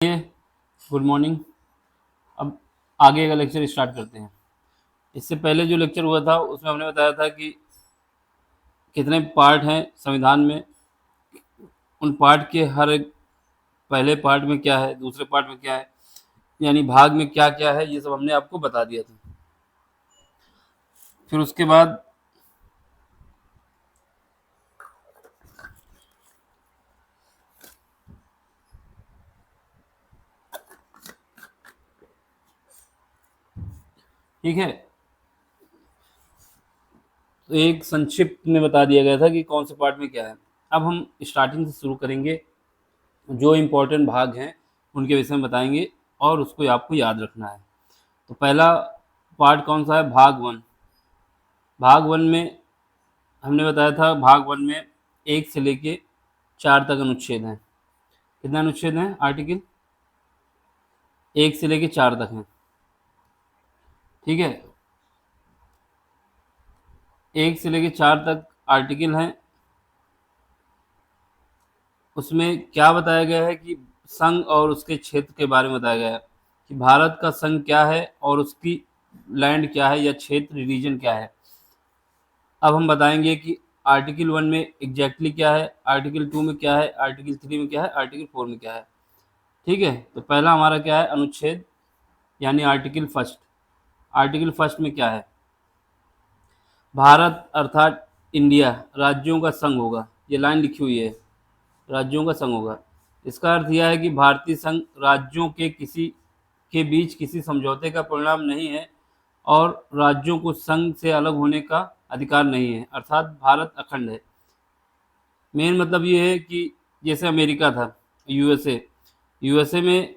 Good morning. अब आगे का लेक्चर स्टार्ट करते हैं। इससे पहले जो लेक्चर हुआ था उसमें हमने बताया था कि कितने पार्ट हैं संविधान में, उन पार्ट के हर एक पहले पार्ट में क्या है, दूसरे पार्ट में क्या है, यानी भाग में क्या क्या है, ये सब हमने आपको बता दिया था। फिर उसके बाद ठीक है, तो एक संक्षिप्त में बता दिया गया था कि कौन से पार्ट में क्या है। अब हम स्टार्टिंग से शुरू करेंगे, जो इम्पोर्टेंट भाग हैं उनके विषय में बताएंगे और उसको आपको याद रखना है। तो पहला पार्ट कौन सा है? भाग वन। भाग वन में हमने बताया था, भाग वन में 1 से लेके 4 तक अनुच्छेद हैं। कितने अनुच्छेद हैं? आर्टिकल 1 से लेके 4 तक हैं। ठीक है, 1 से लेके 4 तक आर्टिकल हैं। उसमें क्या बताया गया है कि संघ और उसके क्षेत्र के बारे में बताया गया है कि भारत का संघ क्या है और उसकी लैंड क्या है या क्षेत्र रीजन क्या है। अब हम बताएंगे कि आर्टिकल 1 में एग्जैक्टली क्या है, आर्टिकल 2 में क्या है, आर्टिकल 3 में क्या है, आर्टिकल 4 में क्या है। ठीक है, तो पहला हमारा क्या है? अनुच्छेद यानी आर्टिकल फर्स्ट। आर्टिकल फर्स्ट में क्या है? भारत अर्थात इंडिया राज्यों का संघ होगा। ये लाइन लिखी हुई है, राज्यों का संघ होगा। इसका अर्थ यह है कि भारतीय संघ राज्यों के किसी के बीच किसी समझौते का परिणाम नहीं है और राज्यों को संघ से अलग होने का अधिकार नहीं है, अर्थात भारत अखंड है। मेन मतलब ये है कि जैसे अमेरिका था, यूएसए, यूएसए में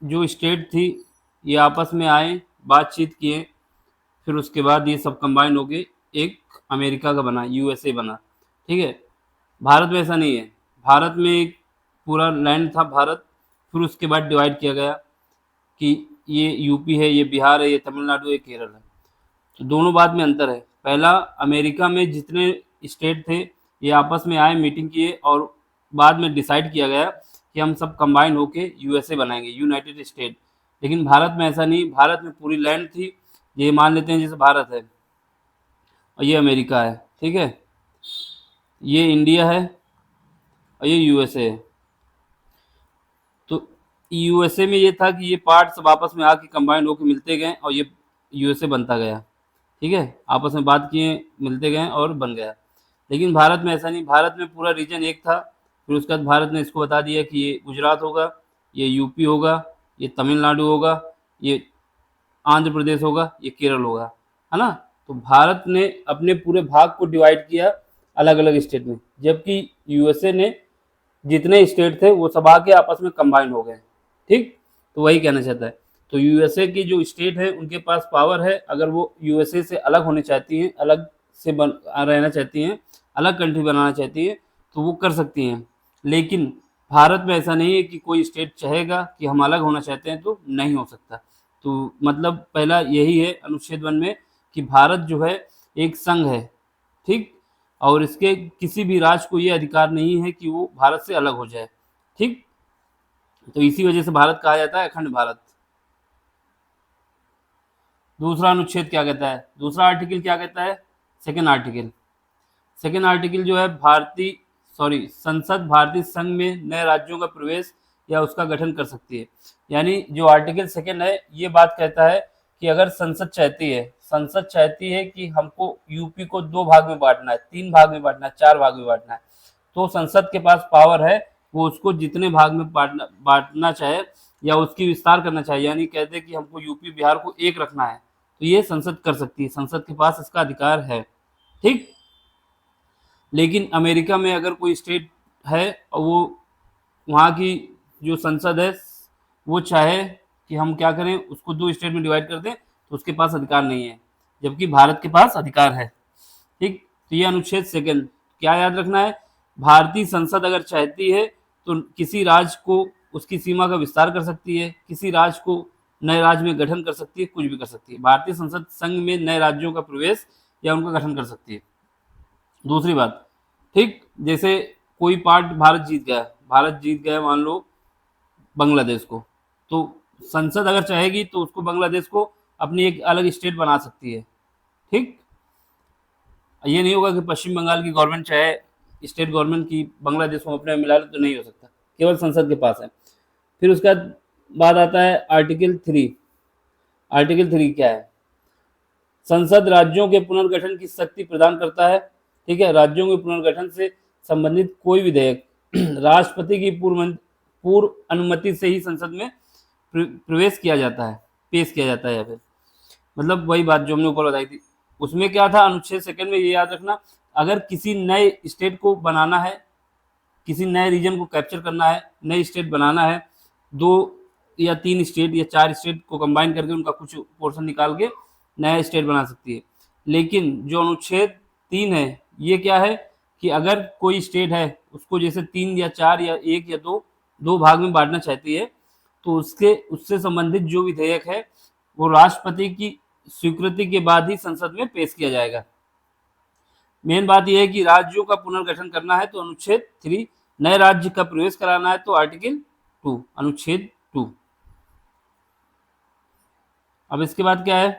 जो स्टेट थी ये आपस में आए, बातचीत किए, फिर उसके बाद ये सब कंबाइन हो गए, एक अमेरिका का बना, यूएसए बना। ठीक है, भारत में ऐसा नहीं है। भारत में एक पूरा लैंड था भारत, फिर उसके बाद डिवाइड किया गया कि ये यूपी है, ये बिहार है, ये तमिलनाडु है, ये केरल है। तो दोनों बात में अंतर है। पहला, अमेरिका में जितने स्टेट थे ये आपस में आए, मीटिंग किए और बाद में डिसाइड किया गया कि हम सब कंबाइन होके यूएसए बनाएंगे, यूनाइटेड स्टेट। लेकिन भारत में ऐसा नहीं। भारत में पूरी लैंड थी, ये मान लेते हैं जैसे भारत है और ये अमेरिका है। ठीक है, ये इंडिया है और ये यूएसए है। तो यूएसए में ये था कि ये पार्ट सब आपस में आके कंबाइन होके मिलते गए और ये यूएसए बनता गया। ठीक है, आपस में बात किए, मिलते गए और बन गया। लेकिन भारत में ऐसा नहीं। भारत में पूरा रीजन एक था, फिर उसके बाद भारत ने इसको बता दिया कि ये गुजरात होगा, ये यूपी होगा, ये तमिलनाडु होगा, ये आंध्र प्रदेश होगा, ये केरल होगा, है ना। तो भारत ने अपने पूरे भाग को डिवाइड किया अलग अलग स्टेट में, जबकि यूएसए ने जितने स्टेट थे वो सब आके आपस में कंबाइन हो गए। ठीक, तो वही कहना चाहता है। तो यूएसए की जो स्टेट है उनके पास पावर है, अगर वो यूएसए से अलग होने चाहती हैं, अलग से रहना चाहती हैं, अलग कंट्री बनाना चाहती है तो वो कर सकती हैं। लेकिन भारत में ऐसा नहीं है कि कोई स्टेट चाहेगा कि हम अलग होना चाहते हैं तो नहीं हो सकता। तो मतलब पहला यही है अनुच्छेद 1 में कि भारत जो है एक संघ है। ठीक, और इसके किसी भी राज्य को ये अधिकार नहीं है कि वो भारत से अलग हो जाए। ठीक, तो इसी वजह से भारत कहा जाता है अखंड भारत। दूसरा अनुच्छेद क्या कहता है? दूसरा आर्टिकल क्या कहता है? Second article. सेकेंड आर्टिकल जो है संसद भारतीय संघ में नए राज्यों का प्रवेश या उसका गठन कर सकती है। यानी जो आर्टिकल सेकेंड है ये बात कहता है कि अगर संसद चाहती है कि हमको यूपी को 2 भाग में बांटना है, 3 भाग में बांटना है, 4 भाग में बांटना है, तो संसद के पास पावर है, वो उसको जितने भाग में बांटना चाहे या उसकी विस्तार करना चाहिए, यानी कहते हैं कि हमको यूपी बिहार को एक रखना है तो ये संसद कर सकती है, संसद के पास इसका अधिकार है। ठीक, लेकिन अमेरिका में अगर कोई स्टेट है और वो वहाँ की जो संसद है वो चाहे कि हम क्या करें, उसको 2 स्टेट में डिवाइड कर दें, तो उसके पास अधिकार नहीं है, जबकि भारत के पास अधिकार है। ठीक, तो ये अनुच्छेद सेकंड। क्या याद रखना है? भारतीय संसद अगर चाहती है तो किसी राज्य को उसकी सीमा का विस्तार कर सकती है, किसी राज्य को नए राज्य में गठन कर सकती है, कुछ भी कर सकती है। भारतीय संसद संघ में नए राज्यों का प्रवेश या उनका गठन कर सकती है। दूसरी बात, ठीक, जैसे कोई पार्ट भारत जीत गया मान लो बांग्लादेश को। तो संसद अगर चाहेगी तो उसको बांग्लादेश को अपनी एक अलग स्टेट बना सकती है। ठीक, ये नहीं होगा कि पश्चिम बंगाल की गवर्नमेंट चाहे स्टेट गवर्नमेंट की बांग्लादेश को अपने में मिला ले, तो नहीं हो सकता, केवल संसद के पास है। फिर उसका बाद आता है आर्टिकल 3। आर्टिकल 3 क्या है? संसद राज्यों के पुनर्गठन की शक्ति प्रदान करता है। ठीक है, राज्यों के पुनर्गठन से संबंधित कोई विधेयक राष्ट्रपति की पूर्व अनुमति से ही संसद में प्रवेश किया जाता है, पेश किया जाता है। या फिर मतलब वही बात जो हमने ऊपर बताई थी, उसमें क्या था, अनुच्छेद सेकंड में ये याद रखना, अगर किसी नए स्टेट को बनाना है, किसी नए रीजन को कैप्चर करना है, नई स्टेट बनाना है, 2 या 3 स्टेट या 4 स्टेट को कंबाइन करके उनका कुछ पोर्शन निकाल के नया स्टेट बना सकती है। लेकिन जो अनुच्छेद 3 है, ये क्या है कि अगर कोई स्टेट है उसको जैसे 3 या 4 या 1 या 2 भाग में बांटना चाहती है, तो उससे संबंधित जो विधेयक है वो राष्ट्रपति की स्वीकृति के बाद ही संसद में पेश किया जाएगा। मेन बात यह है कि राज्यों का पुनर्गठन करना है तो अनुच्छेद 3, नए राज्य का प्रवेश कराना है तो आर्टिकल 2, अनुच्छेद 2। अब इसके बाद क्या है?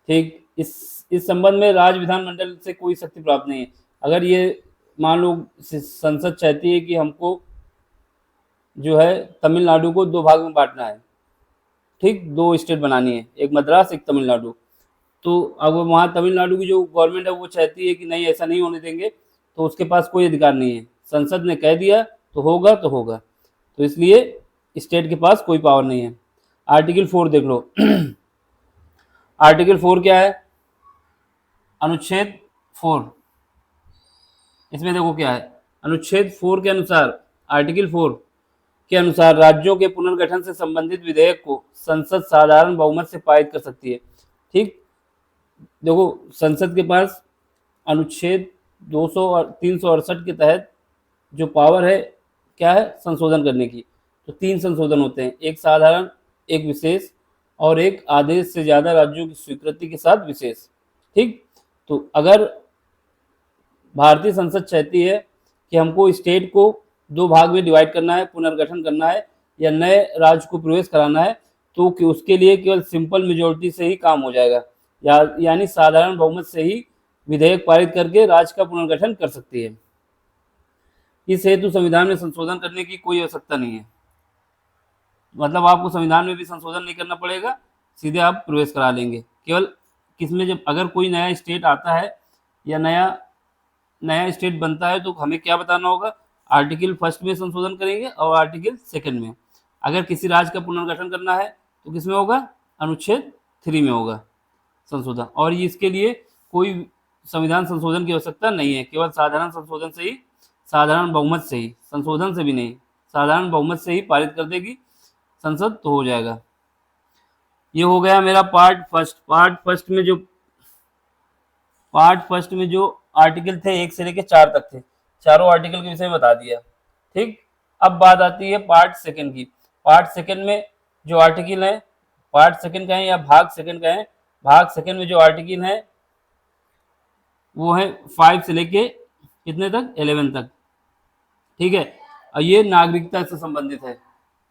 ठीक, इस संबंध में राज्य विधानमंडल से कोई शक्ति प्राप्त नहीं है। अगर ये मान लो संसद चाहती है कि हमको जो है तमिलनाडु को 2 भाग में बांटना है, ठीक, 2 स्टेट बनानी है, एक मद्रास एक तमिलनाडु, तो अब वहाँ तमिलनाडु की जो गवर्नमेंट है वो चाहती है कि नहीं ऐसा नहीं होने देंगे, तो उसके पास कोई अधिकार नहीं है। संसद ने कह दिया तो होगा तो होगा, तो इसलिए स्टेट के पास कोई पावर नहीं है। आर्टिकल 4 देख लो। आर्टिकल 4 क्या है? अनुच्छेद 4, इसमें देखो क्या है, अनुच्छेद 4 के अनुसार, आर्टिकल 4 के अनुसार राज्यों के पुनर्गठन से संबंधित विधेयक को संसद साधारण बहुमत से पारित कर सकती है। ठीक, देखो संसद के पास अनुच्छेद 200 और 368 के तहत जो पावर है क्या है, संशोधन करने की। तो 3 संशोधन होते हैं, एक साधारण, एक विशेष और एक आदेश से ज़्यादा राज्यों की स्वीकृति के साथ विशेष। ठीक, तो अगर भारतीय संसद चाहती है कि हमको स्टेट को 2 भाग में डिवाइड करना है, पुनर्गठन करना है या नए राज्य को प्रवेश कराना है, तो कि उसके लिए केवल सिंपल मेजोरिटी से ही काम हो जाएगा, यानी साधारण बहुमत से ही विधेयक पारित करके राज्य का पुनर्गठन कर सकती है। इस हेतु संविधान में संशोधन करने की कोई आवश्यकता नहीं है। मतलब आपको संविधान में भी संशोधन नहीं करना पड़ेगा, सीधे आप प्रवेश करा लेंगे। केवल किसमें, जब अगर कोई नया स्टेट आता है या नया स्टेट बनता है तो हमें क्या बताना होगा, आर्टिकल 1 में संशोधन करेंगे और आर्टिकल 2 में। अगर किसी राज्य का पुनर्गठन करना है तो किसमें होगा, अनुच्छेद 3 में होगा संशोधन। और इसके लिए कोई संविधान संशोधन की आवश्यकता नहीं है, केवल साधारण संशोधन से ही, साधारण बहुमत से ही, संशोधन से भी नहीं, साधारण बहुमत से ही पारित कर देगी संसद तो हो जाएगा। ये हो गया मेरा पार्ट फर्स्ट में जो आर्टिकल थे 1 से लेकर 4 तक थे, चारों आर्टिकल के विषय में बता दिया। ठीक, अब बात आती है पार्ट सेकंड की। पार्ट सेकंड में जो आर्टिकल है, पार्ट सेकंड का है या भाग सेकंड का है, भाग सेकंड में जो आर्टिकल है वो है 5 से लेके कितने तक, 11 तक। ठीक है, और ये नागरिकता से संबंधित है।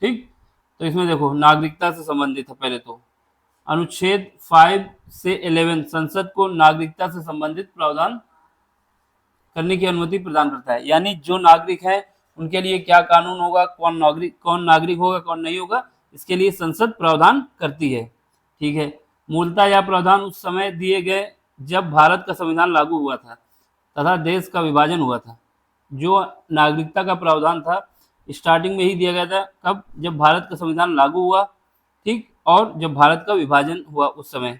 ठीक, तो इसमें देखो नागरिकता से संबंधित है। पहले तो अनुच्छेद 5 से 11 संसद को नागरिकता से संबंधित प्रावधान करने की अनुमति प्रदान करता है, यानी जो नागरिक है उनके लिए क्या कानून होगा, कौन नागरिक होगा कौन नहीं होगा, इसके लिए संसद प्रावधान करती है। ठीक है, मूलतः यह प्रावधान उस समय दिए गए जब भारत का संविधान लागू हुआ था तथा देश का विभाजन हुआ था। जो नागरिकता का प्रावधान था स्टार्टिंग में ही दिया गया था, कब, जब भारत का संविधान लागू हुआ, ठीक, और जब भारत का विभाजन हुआ उस समय।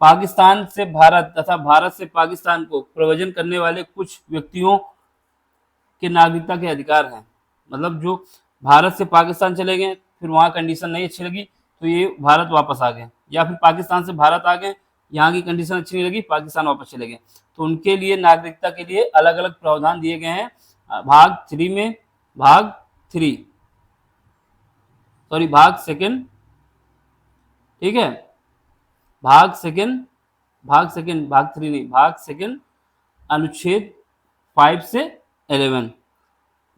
पाकिस्तान से भारत तथा भारत से पाकिस्तान को प्रव्रजन करने वाले कुछ व्यक्तियों के नागरिकता के अधिकार हैं। मतलब जो भारत से पाकिस्तान चले गए, फिर वहाँ कंडीशन नहीं अच्छी लगी तो ये भारत वापस आ गए, या फिर पाकिस्तान से भारत आ गए, यहाँ की कंडीशन अच्छी नहीं लगी, पाकिस्तान वापस चले गए, तो उनके लिए नागरिकता के लिए अलग अलग प्रावधान दिए गए हैं। भाग 3 में, भाग 3 सॉरी भाग सेकंड, ठीक है, भाग सेकंड, भाग 3 नहीं, भाग सेकंड अनुच्छेद 5 से 11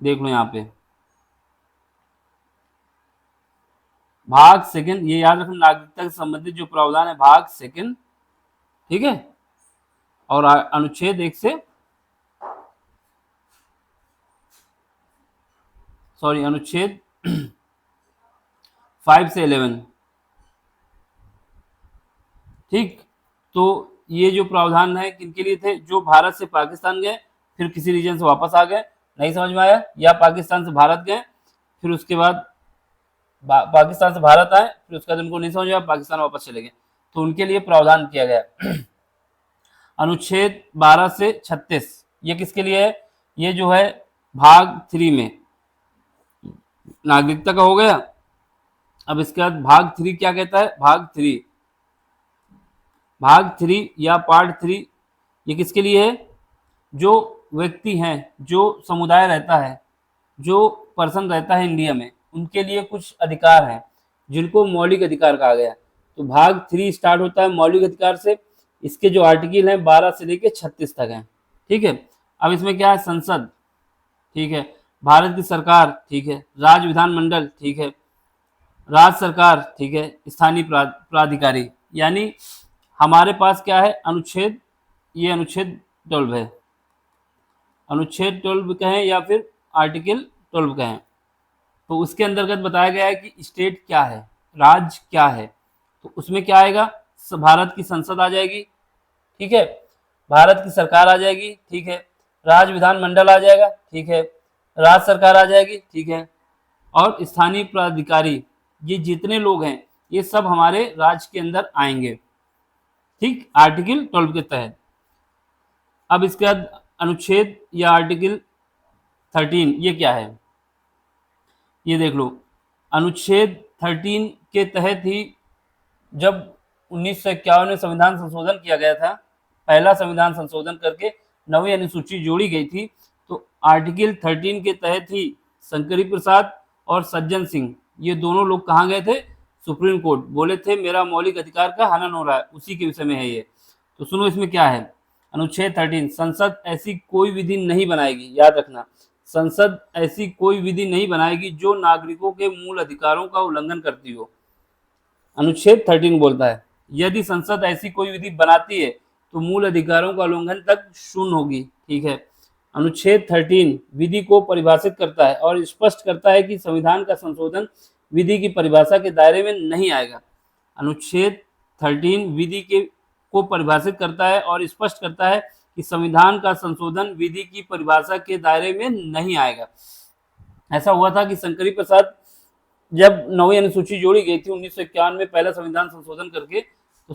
देख लो यहाँ पे। भाग सेकंड, ये याद रखना, नागरिकता से संबंधित जो प्रावधान है भाग सेकंड, ठीक है, और अनुच्छेद 1 से अनुच्छेद 5 से 11, ठीक। तो ये जो प्रावधान है किनके लिए थे, जो भारत से पाकिस्तान गए फिर किसी रीजन से वापस आ गए, नहीं समझ में आया, या पाकिस्तान से भारत गए फिर उसके बाद पाकिस्तान से भारत आए फिर उसके बाद उनको नहीं समझ में आया, पाकिस्तान वापस चले गए, तो उनके लिए प्रावधान किया गया। अनुच्छेद 12 से 36 ये किसके लिए है, ये जो है भाग 3 में नागरिकता का हो गया। अब इसके बाद भाग 3 क्या कहता है, भाग 3 या पार्ट 3 ये किसके लिए है, जो व्यक्ति हैं, जो समुदाय रहता है, जो पर्सन रहता है इंडिया में, उनके लिए कुछ अधिकार हैं जिनको मौलिक अधिकार कहा गया। तो भाग 3 स्टार्ट होता है मौलिक अधिकार से, इसके जो आर्टिकल हैं 12 से लेके 36 तक हैं, ठीक है। अब इसमें क्या है, संसद, ठीक है, भारत की सरकार, ठीक है, राज्य विधानमंडल, ठीक है, राज्य सरकार, ठीक है, स्थानीय प्राधिकारी, यानी हमारे पास क्या है अनुच्छेद, ये अनुच्छेद 12 है, अनुच्छेद 12 कहें या फिर आर्टिकल 12 कहें, तो उसके अंतर्गत बताया गया है कि स्टेट क्या है, राज्य क्या है, तो उसमें क्या आएगा, भारत की संसद आ जाएगी, ठीक है, भारत की सरकार आ जाएगी, ठीक है, राज्य विधानमंडल आ जाएगा, ठीक है, राज्य सरकार आ जाएगी, ठीक है, और स्थानीय प्राधिकारी, ये जितने लोग हैं ये सब हमारे राज्य के अंदर आएंगे, ठीक, आर्टिकल 12 के तहत। अब इसके बाद अनुच्छेद या आर्टिकल 13 ये क्या है, ये देख लो, अनुच्छेद 13 के तहत ही जब 1951 में संविधान संशोधन किया गया था, पहला संविधान संशोधन करके 9वीं अनुसूची जोड़ी गई थी, तो आर्टिकल 13 के तहत ही शंकरी प्रसाद और सज्जन सिंह ये दोनों लोग कहाँ गए थे, सुप्रीम कोर्ट, बोले थे मेरा मौलिक अधिकार का हनन हो रहा है, उसी के विषय में है ये। तो सुनो इसमें क्या है, अनुच्छेद 13, संसद ऐसी कोई विधि नहीं बनाएगी, याद रखना, संसद ऐसी कोई विधि नहीं बनाएगी जो नागरिकों के मूल अधिकारों का उल्लंघन करती हो। अनुच्छेद 13 बोलता है यदि संसद ऐसी कोई विधि बनाती है तो मूल अधिकारों का उल्लंघन तक शून्य होगी, ठीक है। अनुच्छेद 13 विधि को परिभाषित करता है और स्पष्ट करता है कि संविधान का संशोधन विधि की परिभाषा के दायरे में नहीं आएगा। अनुच्छेद 13 विधि के को परिभाषित करता है और स्पष्ट करता है कि संविधान का संशोधन विधि की परिभाषा के दायरे में नहीं आएगा। ऐसा हुआ था कि शंकरी प्रसाद जब 9वीं अनुसूची जोड़ी गई थी 1951 में पहला संविधान संशोधन करके, तो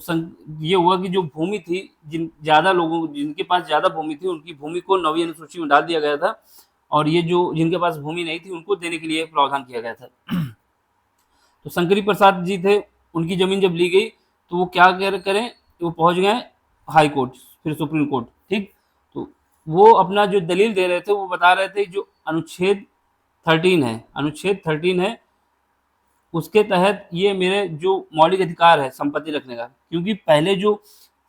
ये हुआ कि जो भूमि थी, ज्यादा लोगों जिनके पास ज्यादा भूमि थी उनकी भूमि को 9वीं अनुसूची में डाल दिया गया था, और ये जो जिनके पास भूमि नहीं थी उनको देने के लिए प्रावधान किया गया था। तो शंकरी प्रसाद जी थे, उनकी जमीन जब ली गई तो वो क्या करें, वो पहुंच गए हाई कोर्ट, फिर सुप्रीम कोर्ट, ठीक। तो वो अपना जो दलील दे रहे थे वो बता रहे थे जो अनुच्छेद 13 है, अनुच्छेद 13 है, उसके तहत ये मेरे जो मौलिक अधिकार है संपत्ति रखने का, क्योंकि पहले जो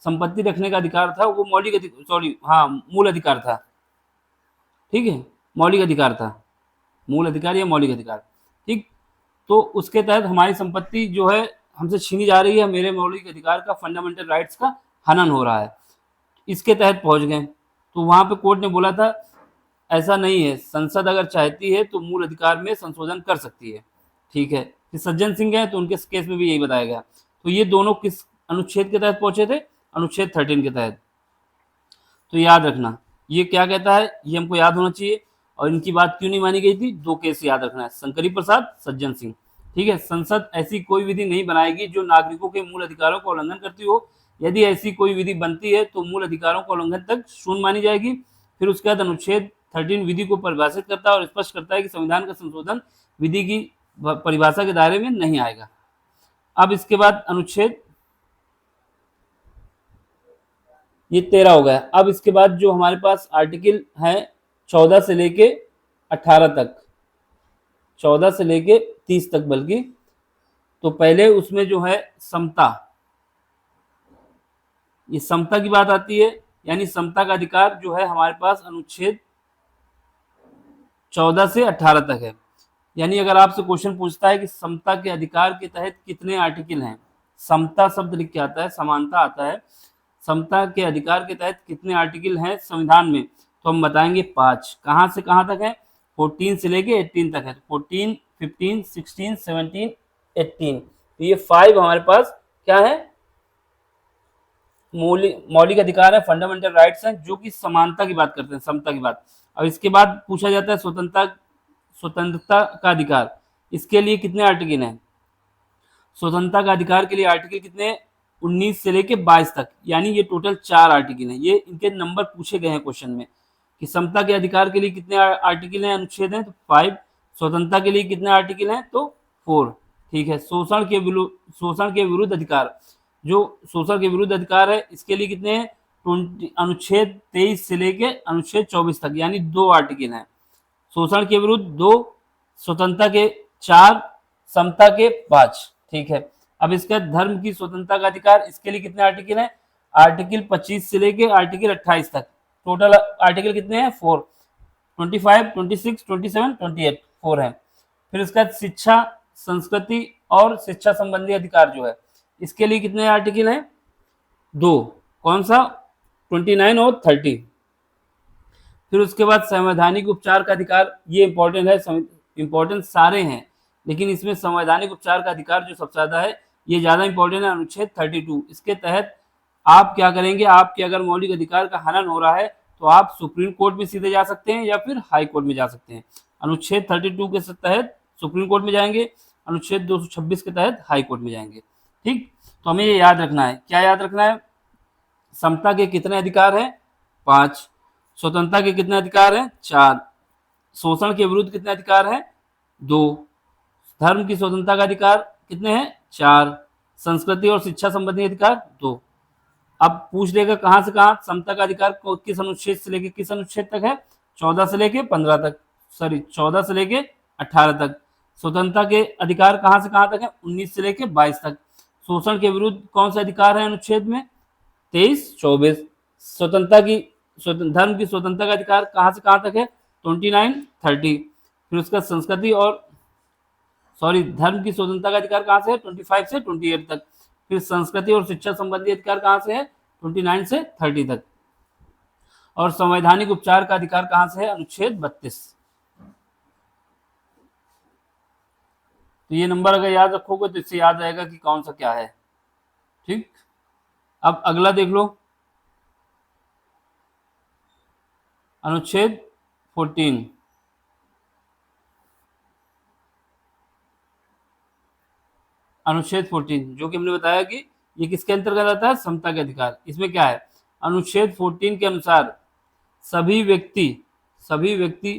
संपत्ति रखने का अधिकार था वो मूल अधिकार था, ठीक है, मौलिक अधिकार था, मूल अधिकार या मौलिक अधिकार, ठीक। तो उसके तहत हमारी संपत्ति जो है हमसे छीनी जा रही है, मेरे मौलिक अधिकार का, फंडामेंटल राइट्स का हनन हो रहा है, इसके तहत पहुंच गए। तो वहां पे कोर्ट ने बोला था ऐसा नहीं है, संसद अगर चाहती है तो मूल अधिकार में संशोधन कर सकती है, ठीक है। फिर सज्जन सिंह गए तो उनके केस में भी यही बताया गया। तो ये दोनों किस अनुच्छेद के तहत पहुंचे थे, अनुच्छेद 13 के तहत। तो याद रखना ये क्या कहता है, ये हमको याद होना चाहिए, और इनकी बात क्यों नहीं मानी गई थी, दो केस याद रखना है, शंकरी प्रसाद, सज्जन सिंह, ठीक है। संसद ऐसी कोई विधि नहीं बनाएगी जो नागरिकों के मूल अधिकारों का उल्लंघन करती हो, यदि ऐसी कोई विधि बनती है तो मूल अधिकारों का उल्लंघन तक शून्य मानी जाएगी। फिर उसके बाद अनुच्छेद 13 विधि को परिभाषित करता है और स्पष्ट करता है कि संविधान का संशोधन विधि की परिभाषा के दायरे में नहीं आएगा। अब इसके बाद अनुच्छेद ये 13 हो गया। अब इसके बाद जो हमारे पास आर्टिकल है 14 से लेके 18 तक, 14 से लेके 30 तक बल्कि, तो पहले उसमें जो है समता, ये समता की बात आती है, यानी समता का अधिकार जो है हमारे पास अनुच्छेद 14 से 18 तक है। यानी अगर आपसे क्वेश्चन पूछता है कि समता के अधिकार के तहत कितने आर्टिकल हैं, समता शब्द लिख के आता है, समानता आता है, समता के अधिकार के तहत कितने आर्टिकल हैं संविधान में, तो हम बताएंगे 5। कहाँ से कहाँ तक है? 14 से लेके 18 तक है। 14, 15, 16, 17, 18, तो ये 5 हमारे पास क्या है? मौलिक अधिकार है, फंडामेंटल राइट्स हैं, जो कि समानता की बात करते हैं, समता की बात। अब इसके बाद पूछा जाता है स्वतंत्रता का अधिकार, इसके लिए कितने आर्टिकल हैं? स्वतंत्रता का अधिकार के लिए आर्टिकल कितने हैं? 19 से लेके 22 तक, यानी ये टोटल 4 आर्टिकल हैं। ये इनके नंबर पूछे गए हैं क्वेश्चन में कि समता के अधिकार के लिए कितने आर्टिकल हैं, अनुच्छेद हैं, तो 5। स्वतंत्रता के लिए कितने आर्टिकल हैं, तो 4। ठीक है। शोषण के विरुद्ध अधिकार, जो शोषण के विरुद्ध अधिकार है, इसके लिए कितने हैं? अनुच्छेद 23 से लेके अनुच्छेद 24 तक, यानी 2 आर्टिकल हैं। शोषण के विरुद्ध 2, स्वतंत्रता के 4, समता के 5। ठीक है। अब इसका धर्म की स्वतंत्रता का अधिकार, इसके लिए कितने आर्टिकल हैं? आर्टिकल 25 से लेके आर्टिकल 28 तक, टोटल आर्टिकल कितने हैं? 4। 25, 26, 27, 28, 4 है। फिर इसका शिक्षा, संस्कृति और शिक्षा संबंधी अधिकार जो है, इसके लिए कितने आर्टिकल हैं? 2। कौन सा? 29 और 30। फिर उसके बाद संवैधानिक उपचार का अधिकार, ये इंपॉर्टेंट है, इंपॉर्टेंट सारे हैं, लेकिन इसमें संवैधानिक उपचार का अधिकार जो सबसे ज्यादा है, ये ज्यादा इंपॉर्टेंट है, अनुच्छेद 32। इसके तहत आप क्या करेंगे? आपके अगर मौलिक अधिकार का हनन हो रहा है तो आप सुप्रीम कोर्ट में सीधे जा सकते हैं या फिर हाई कोर्ट में जा सकते हैं। अनुच्छेद 32 के तहत सुप्रीम कोर्ट में जाएंगे, अनुच्छेद 226 के तहत हाई कोर्ट में जाएंगे। ठीक, तो हमें ये याद रखना है। क्या याद रखना है? समता के कितने अधिकार हैं? 5। स्वतंत्रता के कितने अधिकार हैं? 4। शोषण के विरुद्ध कितने अधिकार हैं? 2। धर्म की स्वतंत्रता का अधिकार कितने हैं? 4। संस्कृति और शिक्षा संबंधी अधिकार 2। अब पूछ लेगा कहां से कहां समता का अधिकार किस अनुच्छेद से लेके किस अनुच्छेद तक है? 14 से लेके 15 तक, सॉरी 14 से लेके 18 तक। स्वतंत्रता के अधिकार कहां से कहां तक है? 19 से लेके 22 तक। शोषण के विरुद्ध कौन सा अधिकार है अनुच्छेद में? 23, 24। स्वतंत्रता की धर्म की स्वतंत्रता का अधिकार कहां से कहां तक है? 29, 30। फिर उसका संस्कृति और धर्म की स्वतंत्रता का अधिकार कहां से है? 25 से 28 तक। फिर संस्कृति और शिक्षा संबंधी अधिकार कहां से है? 29 से 30 तक। और संवैधानिक उपचार का अधिकार कहां से है? अनुच्छेद 32। तो ये नंबर अगर याद रखोगे तो इससे याद आएगा कि कौन सा क्या है। ठीक, अब अगला देख लो, अनुच्छेद 14। अनुच्छेद 14 जो कि हमने बताया कि ये किसके अंतर्गत आता है? समता के अधिकार। इसमें क्या है? अनुच्छेद 14 के अनुसार सभी व्यक्ति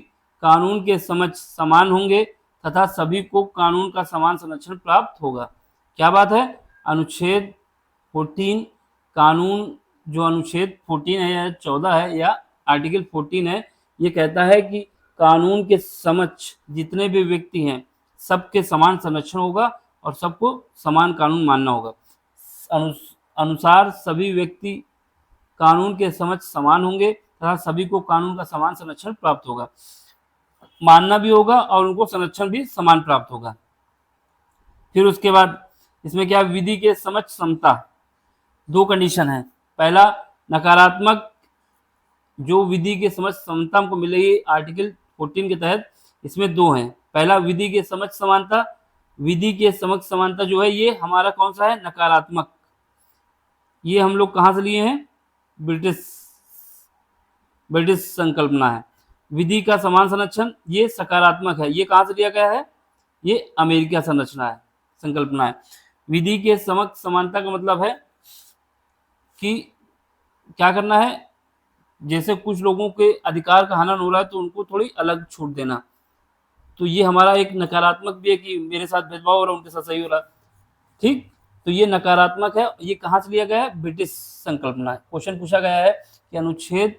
कानून के समक्ष समान होंगे तथा सभी को कानून का समान संरक्षण प्राप्त होगा। क्या बात है? अनुच्छेद 14 कानून, जो अनुच्छेद 14 है या 14 है या आर्टिकल 14 है, ये कहता है कि कानून के समक्ष जितने भी व्यक्ति हैं सबके समान संरक्षण होगा और सबको समान कानून मानना होगा। अनुसार सभी व्यक्ति कानून के समक्ष समान होंगे तथा सभी को कानून का समान संरक्षण प्राप्त होगा, मानना भी होगा और उनको संरक्षण भी समान प्राप्त होगा। फिर उसके बाद इसमें क्या? विधि के समक्ष समता, 2 कंडीशन है। पहला, नकारात्मक जो विधि के समक्ष समता को मिलेगी आर्टिकल 14 के तहत, इसमें 2 हैं। पहला, विधि के समक्ष समानता। विधि के समक्ष समानता जो है ये हमारा कौन सा है? नकारात्मक। ये हम लोग कहां से लिए हैं? ब्रिटिश संकल्पना है। विधि का समान संरक्षण ये सकारात्मक है, ये कहां से लिया गया है? ये अमेरिका संरचना है, संकल्पना है। विधि के समक्ष समानता का मतलब है कि क्या करना है? जैसे कुछ लोगों के अधिकार का हनन हो रहा है तो उनको थोड़ी अलग छूट देना, तो ये हमारा एक नकारात्मक भी है कि मेरे साथ भेदभाव हो रहा है, उनके साथ सही हो रहा है। ठीक, तो ये नकारात्मक है। ये कहां से लिया गया है? ब्रिटिश संकल्पना है। क्वेश्चन पूछा गया है कि अनुच्छेद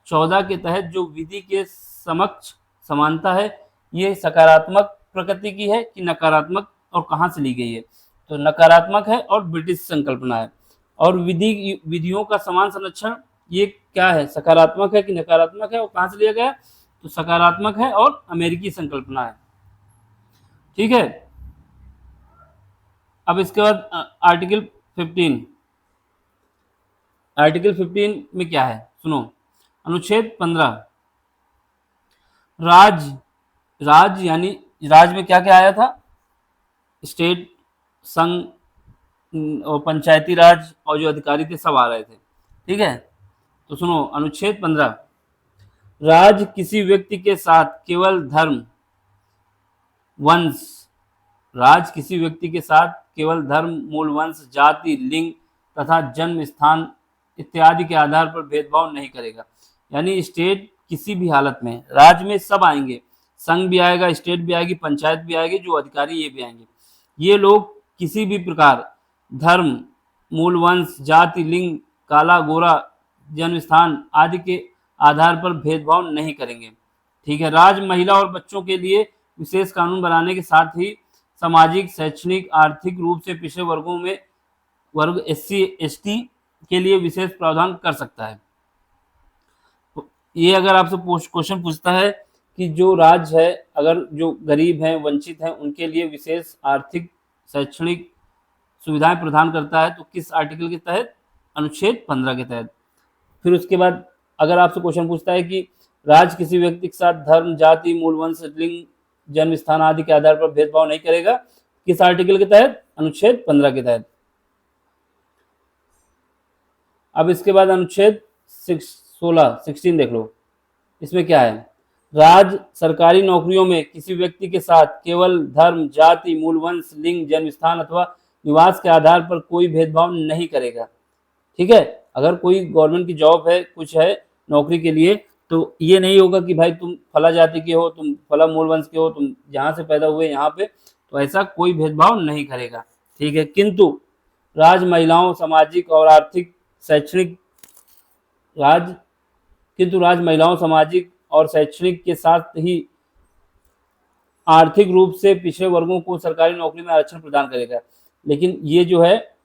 14 के तहत जो विधि के समक्ष समानता है ये सकारात्मक प्रकृति की है कि नकारात्मक, और कहां से ली गई है? तो नकारात्मक है और ब्रिटिश संकल्पना है। और विधियों का समान संरक्षण ये क्या है, सकारात्मक है कि नकारात्मक है, और कहाँ से लिया गया है, तो सकारात्मक है और अमेरिकी संकल्पना है। ठीक है। अब इसके बाद आर्टिकल 15, आर्टिकल 15 में क्या है सुनो, अनुच्छेद 15, राज, राज यानी राज में क्या क्या आया था, स्टेट, संघ और पंचायती राज और जो अधिकारी थे सब आ रहे थे। ठीक है, तो सुनो अनुच्छेद 15, राज किसी व्यक्ति के साथ केवल धर्म, वंश, राज किसी व्यक्ति के साथ केवल धर्म, मूल वंश, जाति, लिंग तथा जन्म स्थान इत्यादि के आधार पर भेदभाव नहीं करेगा। यानी स्टेट किसी भी हालत में, राज्य में सब आएंगे, संघ भी आएगा, स्टेट भी आएगी, पंचायत भी आएगी, जो अधिकारी ये भी आएंगे, ये लोग किसी भी प्रकार धर्म, मूल वंश, जाति, लिंग, काला गोरा, जन्म स्थान आदि के आधार पर भेदभाव नहीं करेंगे। ठीक है, राज्य महिला और बच्चों के लिए विशेष कानून बनाने के साथ ही सामाजिक, शैक्षणिक, आर्थिक रूप से पिछड़े वर्गों में वर्ग SC ST के लिए विशेष प्रावधान कर सकता है। तो ये अगर आपसे क्वेश्चन पूछता है कि जो राज्य है, अगर जो गरीब हैं, वंचित हैं, उनके लिए विशेष आर्थिक, शैक्षणिक सुविधाएं प्रदान करता है, तो किस आर्टिकल के तहत, अनुच्छेद 15 के तहत। फिर उसके बाद अगर आपसे क्वेश्चन पूछता है कि राज्य किसी व्यक्ति के साथ धर्म, जाति, मूल वंश, लिंग, जन्म स्थान आदि के आधार पर भेदभाव नहीं करेगा, किस आर्टिकल के तहत, अनुच्छेद 15 के तहत। अब इसके बाद अनुच्छेद 16 देख लो, इसमें क्या है, राज्य सरकारी नौकरियों में किसी व्यक्ति के साथ केवल धर्म, जाति, मूल वंश, लिंग, जन्म स्थान अथवा निवास के आधार पर कोई भेदभाव नहीं करेगा। ठीक है, अगर कोई गवर्नमेंट की जॉब है, कुछ है नौकरी के लिए, तो ये नहीं होगा कि भाई तुम फला जाति के हो, तुम फला मूल वंश के हो, तुम जहाँ से पैदा हुए यहाँ पे, तो ऐसा कोई भेदभाव नहीं करेगा। ठीक है, किंतु राज्य महिलाओं, सामाजिक और आर्थिक, शैक्षणिक, राज्य किंतु राज्य महिलाओं, सामाजिक और शैक्षणिक के साथ ही आर्थिक रूप से पिछड़े वर्गों को सरकारी नौकरी में आरक्षण प्रदान करेगा। लेकिन ये जो है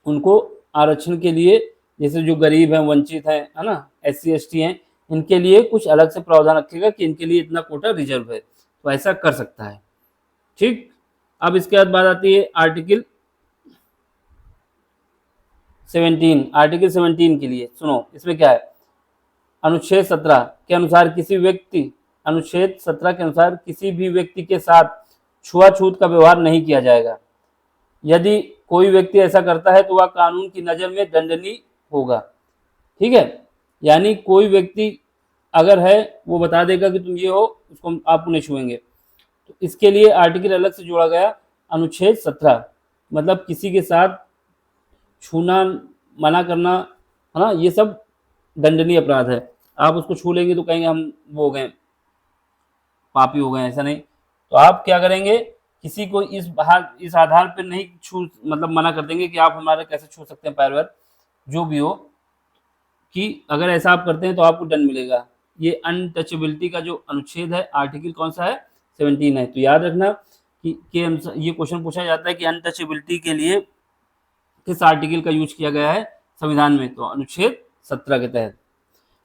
उनको आरक्षण के लिए, जैसे जो गरीब हैं, वंचित हैं, है ना, SC ST हैं, इनके लिए कुछ अलग से प्रावधान रखेगा कि इनके लिए इतना कोटा रिजर्व है, तो ऐसा कर सकता है। ठीक, अब इसके बाद बात आती है आर्टिकल 17, आर्टिकल 17 के लिए सुनो, इसमें क्या है, अनुच्छेद 17 के अनुसार किसी व्यक्ति, अनुच्छेद 17 के अनुसार किसी भी व्यक्ति के साथ छुआछूत का व्यवहार नहीं किया जाएगा। यदि कोई व्यक्ति ऐसा करता है तो वह कानून की नज़र में दंडनीय होगा। ठीक है, यानी कोई व्यक्ति अगर है, वो बता देगा कि तुम ये हो, उसको आप नहीं छुएंगे, तो इसके लिए आर्टिकल अलग से जोड़ा गया, अनुच्छेद 17, मतलब किसी के साथ छूना, मना करना, है ना, ये सब दंडनीय अपराध है। आप उसको छू लेंगे तो कहेंगे हम वो हो गए, पापी हो गए, ऐसा नहीं। तो आप क्या करेंगे, किसी को इस आधार पर नहीं छू, मतलब मना कर देंगे कि आप हमारे कैसे छू सकते हैं पैर वैर, जो भी हो, कि अगर ऐसा आप करते हैं तो आपको दंड मिलेगा। ये अनटचेबिलिटी का जो अनुच्छेद है, आर्टिकल कौन सा है, 17 है। तो याद रखना कि ये क्वेश्चन पूछा जाता है कि अनटचेबिलिटी के लिए किस आर्टिकल का यूज किया गया है संविधान में, तो अनुच्छेद 17 के तहत।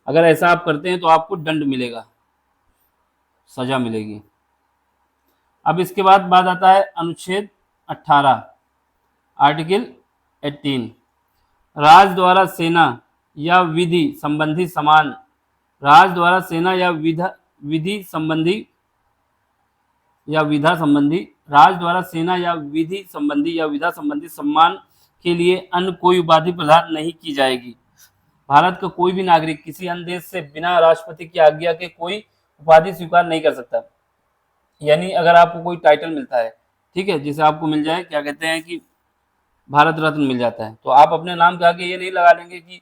अगर ऐसा आप करते हैं तो आपको दंड मिलेगा, सजा मिलेगी। अब इसके बाद बात आता है अनुच्छेद 18, आर्टिकल 18, राज्य द्वारा सेना या विधि संबंधी समान, राज्य द्वारा सेना या विधि संबंधी या विधा संबंधी, राज्य द्वारा सेना या विधि संबंधी या विधा संबंधी सम्मान के लिए अन्य कोई उपाधि प्रदान नहीं की जाएगी। भारत का कोई भी नागरिक किसी अन्य देश से बिना राष्ट्रपति की आज्ञा के कोई उपाधि स्वीकार नहीं कर सकता। यानी अगर आपको कोई टाइटल मिलता है, ठीक है, जैसे आपको मिल जाए, क्या कहते हैं कि भारत रत्न मिल जाता है, तो आप अपने नाम के आगे ये नहीं लगा लेंगे कि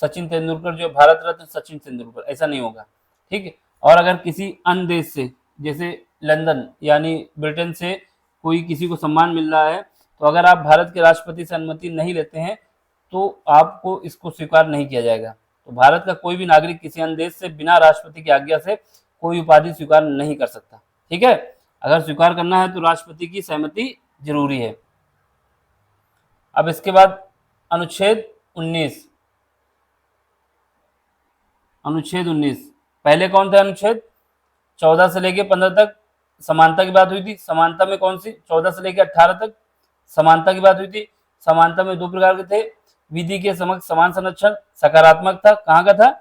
सचिन तेंदुलकर जो भारत रत्न सचिन तेंदुलकर, ऐसा नहीं होगा। ठीक है, और अगर किसी अन्य देश से, जैसे लंदन यानी ब्रिटेन से कोई किसी को सम्मान मिल रहा है, तो अगर आप भारत के राष्ट्रपति से अनुमति नहीं लेते हैं तो आपको इसको स्वीकार नहीं किया जाएगा। तो भारत का कोई भी नागरिक किसी अन्य देश से बिना राष्ट्रपति की आज्ञा से कोई उपाधि स्वीकार नहीं कर सकता। ठीक है, अगर स्वीकार करना है तो राष्ट्रपति की सहमति जरूरी है। अब इसके बाद अनुच्छेद 19, अनुच्छेद 19। पहले कौन थे अनुच्छेद? 14 से लेके 15 तक समानता की बात हुई थी। समानता में कौन सी? 14 से लेके 18 तक समानता की बात हुई थी। समानता में दो प्रकार के थे, विधि के समक्ष समान संरक्षण सकारात्मक था, कहाँ का था?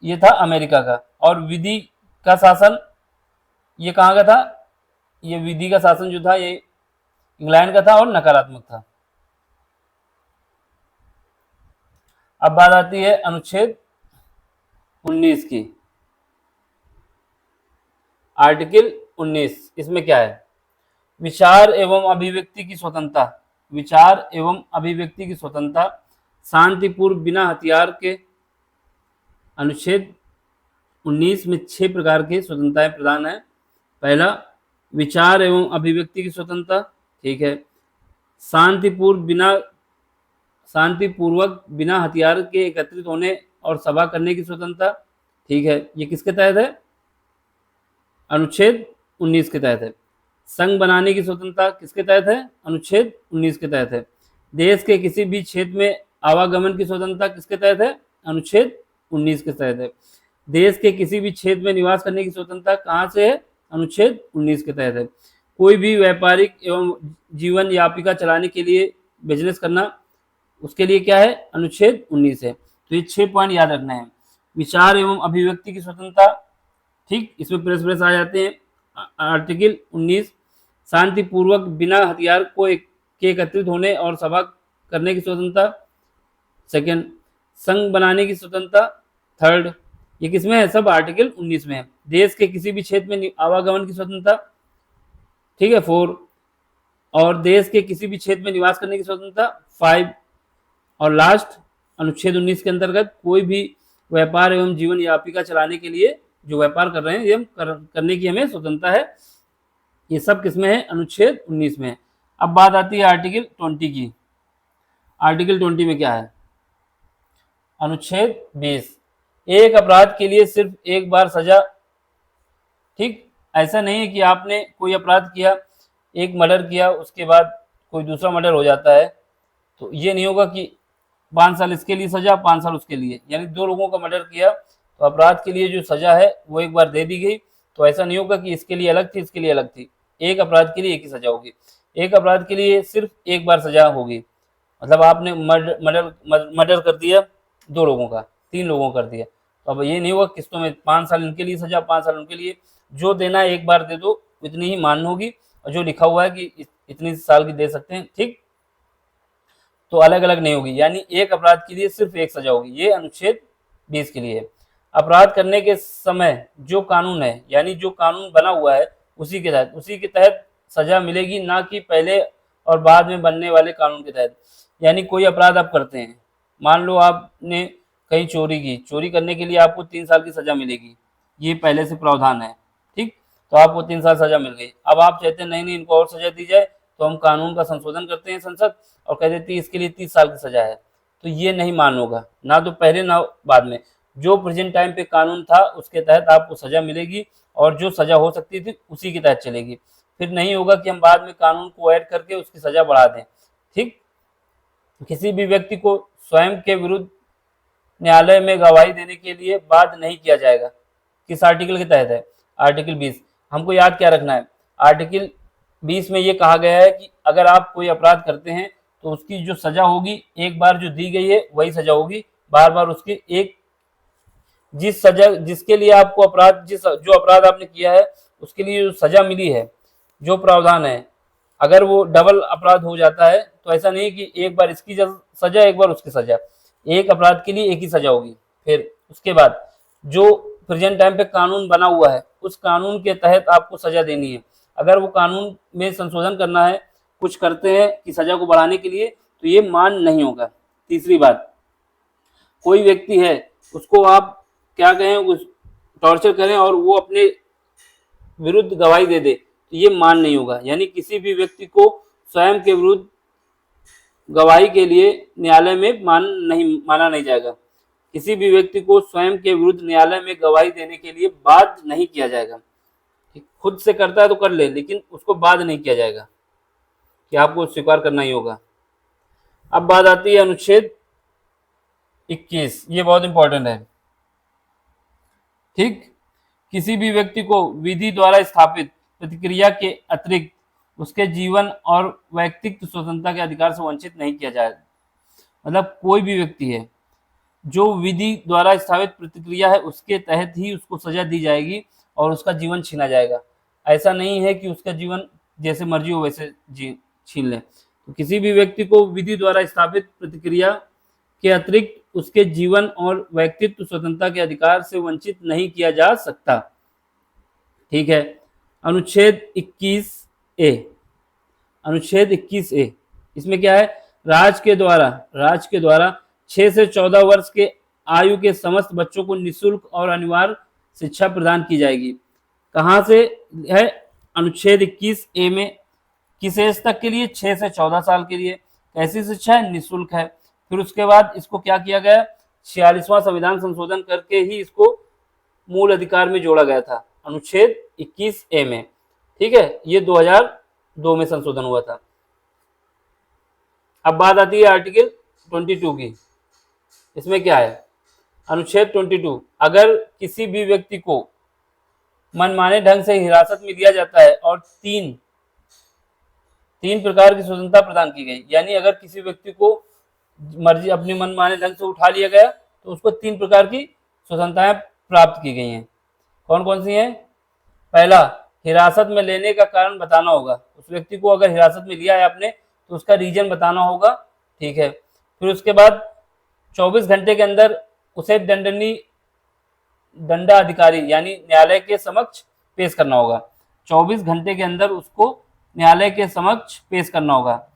ये था अमेरिका का। और विधि का शासन ये कहाँ का था? ये विधि का शासन जो था ये इंग्लैंड का था और नकारात्मक था। अब बात आती है अनुच्छेद 19 की। आर्टिकल 19, इसमें क्या है? विचार एवं अभिव्यक्ति की स्वतंत्रता। विचार एवं अभिव्यक्ति की स्वतंत्रता शांतिपूर्व बिना हथियार के। अनुच्छेद 19 में 6 प्रकार की स्वतंत्रताएं प्रदान है। पहला, विचार एवं अभिव्यक्ति की स्वतंत्रता, ठीक है। शांतिपूर्वक बिना हथियार के एकत्रित होने और सभा करने की स्वतंत्रता, ठीक है। ये किसके तहत है? अनुच्छेद 19 के तहत है। संघ बनाने की स्वतंत्रता किसके तहत है? अनुच्छेद 19 के तहत है। देश के किसी भी क्षेत्र में आवागमन की स्वतंत्रता किसके तहत है? अनुच्छेद 19 के तहत है। देश के किसी भी क्षेत्र में निवास करने की स्वतंत्रता कहाँ से है? अनुच्छेद 19 के तहत है। कोई भी व्यापारिक एवं जीवन यापिका चलाने के लिए बिजनेस करना, उसके लिए क्या है? अनुच्छेद 19 है। तो ये 6 पॉइंट याद रखना है। विचार एवं अभिव्यक्ति की स्वतंत्रता, ठीक, इसमें प्रेस आ जाते हैं। आर्टिकल 19, शांतिपूर्वक बिना हथियार के एकत्रित होने और सभा करने की स्वतंत्रता। सेकंड, संघ बनाने की स्वतंत्रता। थर्ड, ये किसमें है? सब आर्टिकल 19 में है। देश के किसी भी क्षेत्र में आवागमन की स्वतंत्रता, ठीक है, 4। और देश के किसी भी क्षेत्र में निवास करने की स्वतंत्रता, 5। और लास्ट, अनुच्छेद 19 के अंतर्गत कोई भी व्यापार एवं जीवन यापिका चलाने के लिए जो व्यापार कर रहे हैं ये करने की हमें स्वतंत्रता है। ये सब किसमें है? अनुच्छेद 19 में है। अब बात आती है आर्टिकल 20 की। आर्टिकल 20 में क्या है? अनुच्छेद 20, एक अपराध के लिए सिर्फ एक बार सजा, ठीक। ऐसा नहीं है कि आपने कोई अपराध किया, एक मर्डर किया, उसके बाद कोई दूसरा मर्डर हो जाता है, तो ये नहीं होगा कि 5 साल इसके लिए सजा, 5 साल उसके लिए। यानी 2 लोगों का मर्डर किया तो अपराध के लिए जो सजा है वो एक बार दे दी गई, तो ऐसा नहीं होगा कि इसके लिए अलग थी, इसके लिए अलग थी। एक अपराध के लिए एक ही सजा होगी। एक अपराध के लिए सिर्फ एक बार सजा होगी। मतलब आपने मर्डर कर दिया 2 लोगों का, 3 लोगों कर दिया, तो अब ये नहीं होगा किस्तों में 5 साल इनके लिए सजा, 5 साल उनके लिए। जो देना है एक बार दे दो, इतनी ही मान्य होगी। और जो लिखा हुआ है कि इतनी साल की दे सकते हैं, ठीक, तो अलग अलग नहीं होगी। यानी एक अपराध के लिए सिर्फ एक सजा होगी। ये अनुच्छेद 20 के लिए है। अपराध करने के समय जो कानून है, यानी जो कानून बना हुआ है उसी के तहत सजा मिलेगी, ना कि पहले और बाद में बनने वाले कानून के तहत। यानी कोई अपराध आप करते हैं, मान लो आपने कहीं चोरी की, चोरी करने के लिए आपको 3 साल की सजा मिलेगी, ये पहले से प्रावधान है, ठीक। तो आपको 3 साल सजा मिल गई। अब आप चाहते हैं नहीं इनको और सजा दी जाए, तो हम कानून का संशोधन करते हैं संसद और कह देती है इसके लिए 30 साल की सजा है। तो ये नहीं मान होगा, ना तो पहले ना बाद में। जो प्रेजेंट टाइम पे कानून था उसके तहत आपको सजा मिलेगी, और जो सजा हो सकती थी उसी के तहत चलेगी। फिर नहीं होगा कि हम बाद में कानून को ऐड करके उसकी सजा बढ़ा दें, ठीक। किसी भी व्यक्ति को स्वयं के विरुद्ध न्यायालय में गवाही देने के लिए बाध्य नहीं किया जाएगा। किस आर्टिकल के तहत है? आर्टिकल 20। हमको याद क्या रखना है? आर्टिकल 20 में ये कहा गया है कि अगर आप कोई अपराध करते हैं तो उसकी जो सजा होगी, एक बार जो दी गई है वही सजा होगी। बार बार उसके एक जिस सजा जिसके लिए आपको जो अपराध आपने किया है उसके लिए जो सजा मिली है, जो प्रावधान है, अगर वो डबल अपराध हो जाता है तो ऐसा नहीं कि एक बार इसकी सजा एक बार उसकी सजा, एक अपराध के लिए एक ही सजा होगी। फिर उसके बाद जो प्रेजेंट टाइम पे कानून बना हुआ है उस कानून के तहत आपको सजा देनी है। अगर वो कानून में संशोधन करना है, कुछ करते हैं कि सजा को बढ़ाने के लिए, तो ये मान नहीं होगा। तीसरी बात, कोई व्यक्ति है उसको आप क्या कहें, उस टॉर्चर करें और वो अपने विरुद्ध गवाही दे दे, तो ये मान नहीं होगा। यानी किसी भी व्यक्ति को स्वयं के विरुद्ध गवाही के लिए न्यायालय में माना नहीं जाएगा। किसी भी व्यक्ति को स्वयं के विरुद्ध न्यायालय में गवाही देने के लिए बाध्य नहीं किया जाएगा। खुद से करता है तो कर ले, लेकिन उसको बाध्य नहीं किया जाएगा कि आपको स्वीकार करना ही होगा। अब बात आती है अनुच्छेद 21 ये बहुत इंपॉर्टेंट है। ठीक, किसी भी व्यक्ति को विधि द्वारा स्थापित प्रतिक्रिया के अतिरिक्त उसके जीवन और व्यक्तित्व स्वतंत्रता के अधिकार से वंचित नहीं किया जाए। मतलब कोई भी व्यक्ति है जो विधि द्वारा स्थापित प्रतिक्रिया है उसके तहत ही उसको सजा दी जाएगी और उसका जीवन छीना जाएगा। ऐसा नहीं है कि उसका जीवन जैसे मर्जी हो वैसे जी छीन ले। तो किसी भी व्यक्ति को विधि द्वारा स्थापित प्रतिक्रिया के अतिरिक्त उसके जीवन और व्यक्तित्व स्वतंत्रता के अधिकार से वंचित नहीं किया जा सकता। ठीक है, अनुच्छेद 21 ए, अनुच्छेद 21 ए, इसमें क्या है, राज्य के द्वारा 6 से 14 वर्ष के आयु के समस्त बच्चों को निःशुल्क और अनिवार्य शिक्षा प्रदान की जाएगी। कहाँ से है, अनुच्छेद 21 ए में किस एज तक के लिए, 6 से 14 साल के लिए। कैसी शिक्षा है, निःशुल्क है। फिर उसके बाद इसको क्या किया गया, 46वां संविधान संशोधन करके ही इसको मूल अधिकार में जोड़ा गया था, अनुच्छेद 21 ए में। ठीक है, ये 2002 में संशोधन हुआ था। अब बात आती है आर्टिकल 22 की। इसमें क्या है, अनुच्छेद 22, अगर किसी भी व्यक्ति को मनमाने ढंग से हिरासत में लिया जाता है और तीन प्रकार की स्वतंत्रता प्रदान की गई, यानी अगर किसी व्यक्ति को मर्जी अपनी मनमाने ढंग से उठा लिया गया तो उसको 3 प्रकार की स्वतंत्रताएं प्राप्त की गई हैं। कौन कौन सी हैं, पहला, हिरासत में लेने का कारण बताना होगा। उस व्यक्ति को अगर हिरासत में लिया है आपने तो उसका रीजन बताना होगा। ठीक है, फिर उसके बाद 24 घंटे के अंदर उसे दंडाधिकारी यानी न्यायालय के समक्ष पेश करना होगा। 24 घंटे के अंदर उसको न्यायालय के समक्ष पेश करना होगा।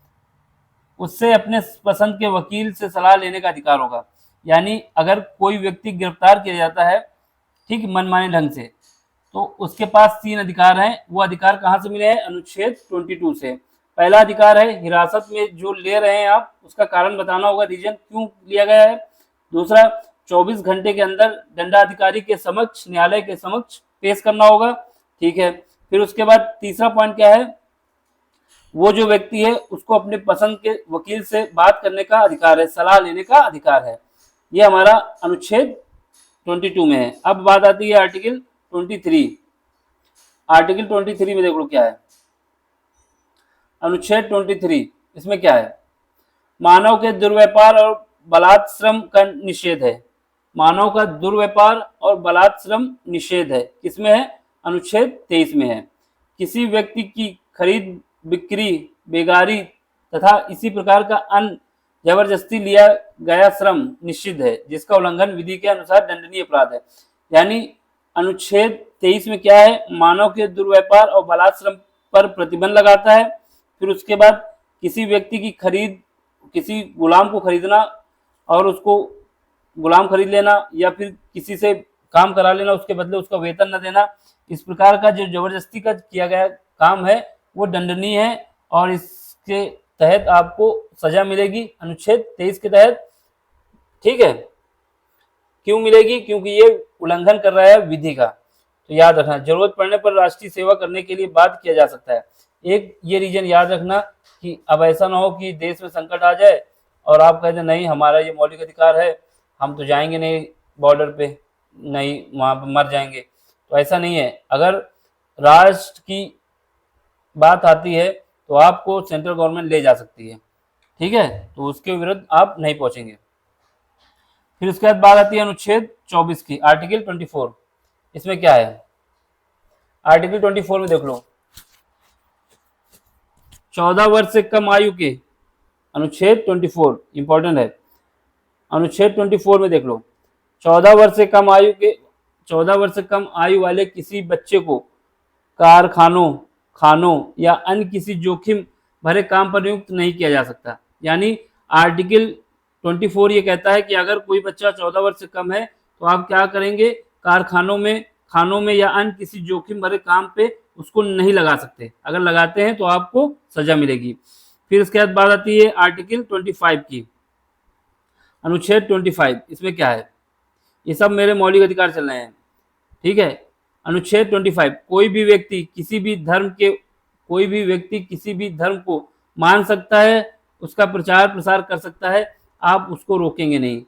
उससे अपने पसंद के वकील से सलाह लेने का अधिकार होगा। यानी अगर कोई व्यक्ति गिरफ्तार किया जाता है, ठीक, मनमाने ढंग से, तो उसके पास 3 अधिकार हैं। वो अधिकार कहाँ से मिले हैं, अनुच्छेद 22 से। पहला अधिकार है, हिरासत में जो ले रहे हैं आप उसका कारण बताना होगा, रीजन क्यों लिया गया है। दूसरा, 24 घंटे के अंदर दंडाधिकारी के समक्ष, न्यायालय के समक्ष पेश करना होगा। ठीक है, फिर उसके बाद तीसरा पॉइंट क्या है, वो जो व्यक्ति है उसको अपने पसंद के वकील से बात करने का अधिकार है, सलाह लेने का अधिकार है। ये हमारा अनुच्छेद 22 में है। अब बात आती है आर्टिकल 23। आर्टिकल 23 में देख लो क्या है, अनुच्छेद 23, इसमें क्या है, मानव के दुर्व्यापार और बलात्श्रम का निषेध है। मानव का दुर्व्यापार और बलात्श्रम निषेध है, किसमें है, अनुच्छेद 23 में है। किसी व्यक्ति की खरीद बिक्री, बेगारी तथा इसी प्रकार का अन्य जबरदस्ती लिया गया श्रम निषिद्ध है, जिसका उल्लंघन विधि के अनुसार दंडनीय अपराध है। यानी अनुच्छेद 23 में क्या है, मानव के दुर्व्यापार और बलात्श्रम पर प्रतिबंध लगाता है। फिर उसके बाद किसी व्यक्ति की खरीद, किसी गुलाम को खरीदना और उसको गुलाम खरीद लेना या फिर किसी से काम करा लेना, उसके बदले उसका वेतन न देना, इस प्रकार का जो जबरदस्ती का किया गया काम है वो दंडनीय है और इसके तहत आपको सजा मिलेगी, अनुच्छेद 23 के तहत। ठीक है, क्यों मिलेगी, क्योंकि ये उल्लंघन कर रहा है विधि का। तो याद रखना, जरूरत पड़ने पर राष्ट्रीय सेवा करने के लिए बाध्य किया जा सकता है। एक ये रीजन याद रखना कि अब ऐसा ना हो कि देश में संकट आ जाए और आप कहते नहीं हमारा ये मौलिक अधिकार है, हम तो जाएंगे नहीं बॉर्डर पे, नहीं वहाँ पर मर जाएंगे। तो ऐसा नहीं है, अगर राष्ट्र की बात आती है तो आपको सेंट्रल गवर्नमेंट ले जा सकती है। ठीक है, तो उसके विरुद्ध आप नहीं पहुंचेंगे। फिर उसके बाद बात आती है अनुच्छेद 24 की, आर्टिकल 24। इसमें क्या है, आर्टिकल 24 में देख लो, 14 वर्ष से कम आयु के, अनुच्छेद 24 इंपॉर्टेंट है। अनुच्छेद 24 में देख लो, 14 वर्ष से कम आयु के, 14 वर्ष से कम आयु वाले किसी बच्चे को कारखानों, खानों या अन्य किसी जोखिम भरे काम पर नियुक्त नहीं किया जा सकता। यानी आर्टिकल 24 ये कहता है कि अगर कोई बच्चा 14 वर्ष से कम है तो आप क्या करेंगे, कारखानों में, खानों में या अन्य किसी जोखिम भरे काम पे उसको नहीं लगा सकते। अगर लगाते हैं तो आपको सजा मिलेगी। फिर इसके बाद बात आती है आर्टिकल 25 की, अनुच्छेद 25। इसमें क्या है, ये सब मेरे मौलिक अधिकार चल रहे हैं। ठीक है, अनुच्छेद 25, कोई भी व्यक्ति किसी भी धर्म को मान सकता है, उसका प्रचार प्रसार कर सकता है, आप उसको रोकेंगे नहीं।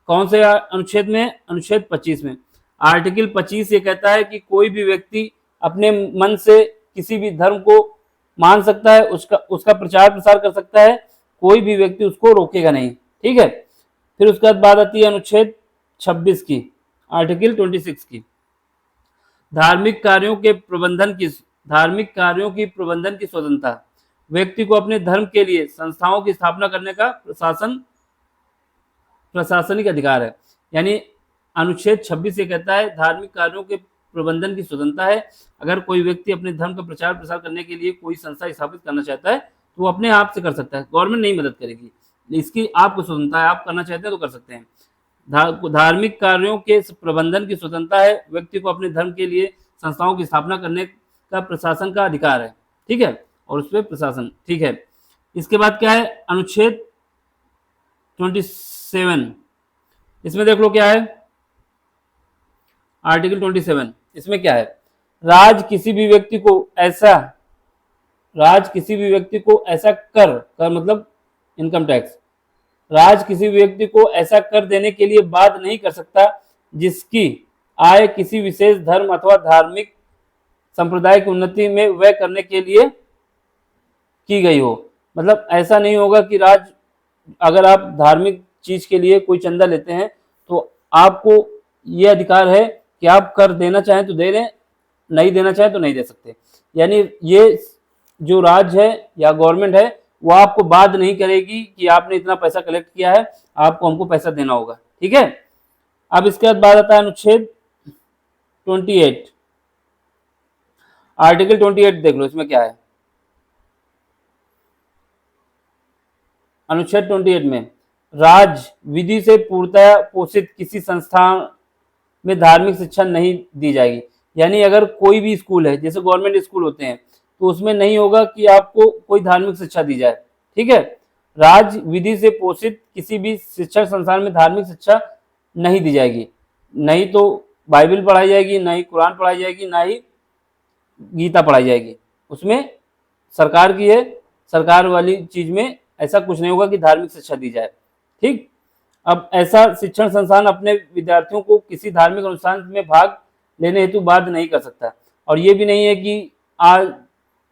कौन से अनुच्छेद में? अनुच्छेद 25 में। आर्टिकल 25 ये कहता है कि कोई भी व्यक्ति अपने मन से किसी भी धर्म को मान सकता है, उसका प्रचार प्रसार कर सकता है, कोई भी व्यक्ति उसको रोकेगा नहीं। ठीक है। फिर उसके बाद बात आती है अनुच्छेद 26 की, आर्टिकल 26 की। धार्मिक कार्यों की प्रबंधन की स्वतंत्रता। व्यक्ति को अपने धर्म के लिए संस्थाओं की स्थापना करने का प्रशासनिक अधिकार है। यानी अनुच्छेद 26 ये कहता है धार्मिक कार्यों के प्रबंधन की स्वतंत्रता है। अगर कोई व्यक्ति अपने धर्म का प्रचार प्रसार करने के लिए कोई संस्था स्थापित करना चाहता है तो वो अपने आप से कर सकता है, गवर्नमेंट नहीं मदद करेगी। इसकी आपको स्वतंत्रता है, आप करना चाहते हैं तो कर सकते हैं। धार्मिक कार्यों के प्रबंधन की स्वतंत्रता है। व्यक्ति को अपने धर्म के लिए संस्थाओं की स्थापना करने का प्रशासन का अधिकार है। ठीक है, और उस पर प्रशासन। ठीक है। इसके बाद क्या है? अनुच्छेद 27। इसमें देख लो क्या है, आर्टिकल 27। इसमें क्या है? राज किसी भी व्यक्ति को ऐसा कर मतलब इनकम टैक्स, राज किसी व्यक्ति को ऐसा कर देने के लिए बाध्य नहीं कर सकता जिसकी आय किसी विशेष धर्म अथवा धार्मिक संप्रदाय की उन्नति में व्यय करने के लिए की गई हो। मतलब ऐसा नहीं होगा कि राज, अगर आप धार्मिक चीज के लिए कोई चंदा लेते हैं तो आपको ये अधिकार है कि आप कर देना चाहें तो दे दें, नहीं देना चाहें तो नहीं दे सकते। यानी ये जो राज्य है या गवर्नमेंट है वो आपको बाध्य नहीं करेगी कि आपने इतना पैसा कलेक्ट किया है, आपको हमको पैसा देना होगा। ठीक है। अब इसके बाद बात आता है अनुच्छेद 28, आर्टिकल 28 देख लो, इसमें क्या है? अनुच्छेद 28 में राज्य विधि से पूर्णतः पोषित किसी संस्थान में धार्मिक शिक्षा नहीं दी जाएगी। यानी अगर कोई भी स्कूल है, जैसे गवर्नमेंट स्कूल होते हैं, तो उसमें नहीं होगा कि आपको कोई धार्मिक शिक्षा दी जाए। ठीक है। राज्य विधि से पोषित किसी भी शिक्षण संस्थान में धार्मिक शिक्षा नहीं दी जाएगी। नहीं तो बाइबल पढ़ाई जाएगी, ना ही कुरान पढ़ाई जाएगी, ना ही गीता पढ़ाई जाएगी। उसमें सरकार की है, सरकार वाली चीज में ऐसा कुछ नहीं होगा कि धार्मिक शिक्षा दी जाए। ठीक। अब ऐसा शिक्षण संस्थान अपने विद्यार्थियों को किसी धार्मिक अनुष्ठान में भाग लेने हेतु बाध्य नहीं कर सकता। और ये भी नहीं है कि आज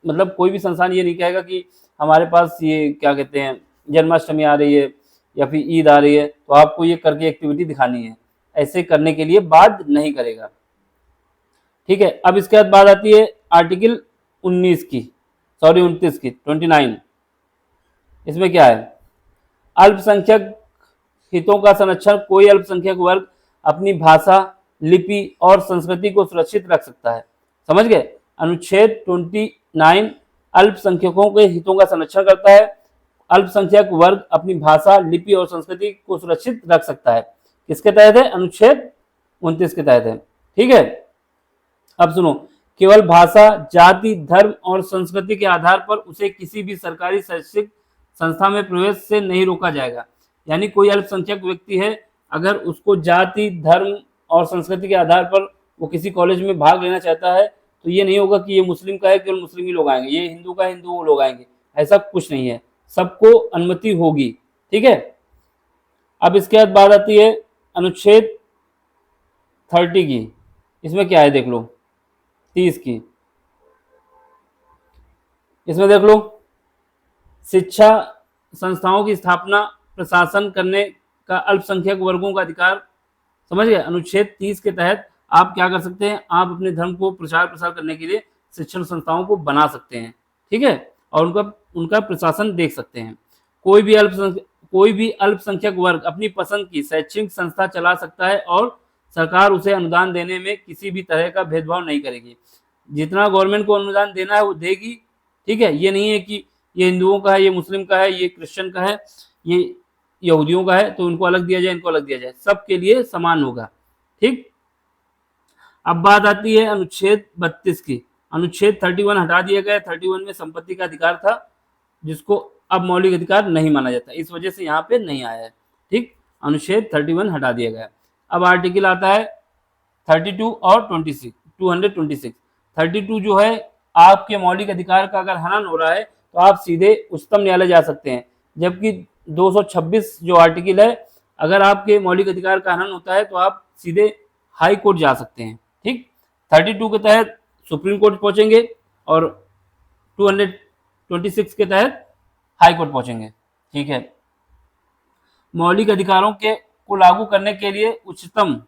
मतलब कोई भी संस्थान ये नहीं कहेगा कि हमारे पास ये क्या कहते हैं जन्माष्टमी आ रही है या फिर ईद आ रही है तो आपको ये करके एक्टिविटी दिखानी है, ऐसे करने के लिए बाध्य नहीं करेगा। ठीक है। अब इसके बाद बात आती है आर्टिकल 29 की, 29। इसमें क्या है? अल्पसंख्यक हितों का संरक्षण। कोई अल्पसंख्यक वर्ग अपनी भाषा, लिपि और संस्कृति को सुरक्षित रख सकता है। समझ गए? अनुच्छेद 29 अल्पसंख्यकों के हितों का संरक्षण करता है। अल्पसंख्यक वर्ग अपनी भाषा, लिपि और संस्कृति को सुरक्षित रख सकता है। किसके तहत है? अनुच्छेद 29 के तहत है। ठीक है। अब सुनो, केवल भाषा, जाति, धर्म और संस्कृति के आधार पर उसे किसी भी सरकारी शैक्षिक संस्था में प्रवेश से नहीं रोका जाएगा। यानी कोई अल्पसंख्यक व्यक्ति है, अगर उसको जाति, धर्म और संस्कृति के आधार पर वो किसी कॉलेज में भाग लेना चाहता है तो ये नहीं होगा कि ये मुस्लिम का है केवल मुस्लिम ही लोग आएंगे, ये हिंदू का है हिंदू लोग आएंगे, ऐसा कुछ नहीं है, सबको अनुमति होगी। ठीक है। अब इसके बाद बात आती है अनुच्छेद 30 की। इसमें क्या है? देख लो 30 की। इसमें देख लो शिक्षा संस्थाओं की स्थापना, प्रशासन करने का अल्पसंख्यक वर्गों का अधिकार। समझ गए? अनुच्छेद 30 के तहत आप क्या कर सकते हैं? आप अपने धर्म को प्रचार प्रसार करने के लिए शिक्षण संस्थाओं को बना सकते हैं। ठीक है। और उनका प्रशासन देख सकते हैं। कोई भी अल्पसंख्यक वर्ग अपनी पसंद की शैक्षणिक संस्था चला सकता है और सरकार उसे अनुदान देने में किसी भी तरह का भेदभाव नहीं करेगी। जितना गवर्नमेंट को अनुदान देना है वो देगी। ठीक है। ये नहीं है कि ये हिंदुओं का है, ये मुस्लिम का है, ये क्रिश्चियन का है, ये यहूदियों का है तो इनको अलग दिया जाए, इनको अलग दिया जाए, सबके लिए समान होगा। ठीक। अब बात आती है अनुच्छेद 32 की। अनुच्छेद 31 हटा दिया गया। 31 में संपत्ति का अधिकार था जिसको अब मौलिक अधिकार नहीं माना जाता, इस वजह से यहाँ पे नहीं आया है। ठीक। अनुच्छेद 31 हटा दिया गया। अब आर्टिकल आता है 32 और 226। 32 जो है आपके मौलिक अधिकार का अगर हनन हो रहा है तो आप सीधे उच्चतम न्यायालय जा सकते हैं, जबकि 226 जो आर्टिकल है अगर आपके मौलिक अधिकार का हनन होता है तो आप सीधे हाई कोर्ट जा सकते हैं। ठीक, 32 के तहत सुप्रीम कोर्ट पहुंचेंगे और 226 के तहत हाई कोर्ट पहुंचेंगे। ठीक है, मौलिक अधिकारों के को लागू करने के लिए उच्चतम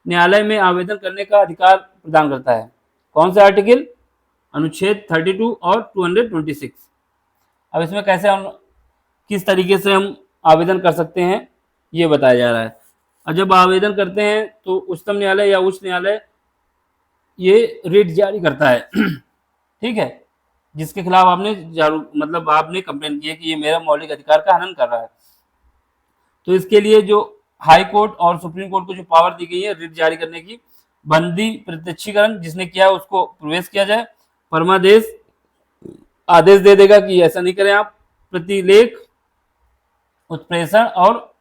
न्यायालय में आवेदन करने का अधिकार प्रदान करता है। कौन सा आर्टिकल? अनुच्छेद 32 और 226। अब इसमें कैसे हम किस तरीके से हम आवेदन कर सकते हैं ये बताया जा रहा है। और जब आवेदन करते हैं तो उच्चतम न्यायालय या उच्च न्यायालय ये रिट जारी करता है ठीक है, जिसके खिलाफ आपने मतलब आपने कंप्लेन की है कि ये मेरा मौलिक अधिकार का हनन कर रहा है। तो इसके लिए जो हाई कोर्ट और सुप्रीम कोर्ट को जो पावर दी गई है रिट जारी करने की, बंदी प्रत्यक्षीकरण जिसने किया उसको प्रवेश किया जाए, परमादेश आदेश दे देगा कि ऐसा नहीं करें आप, प्रतिलेख, उत्प्रेषण और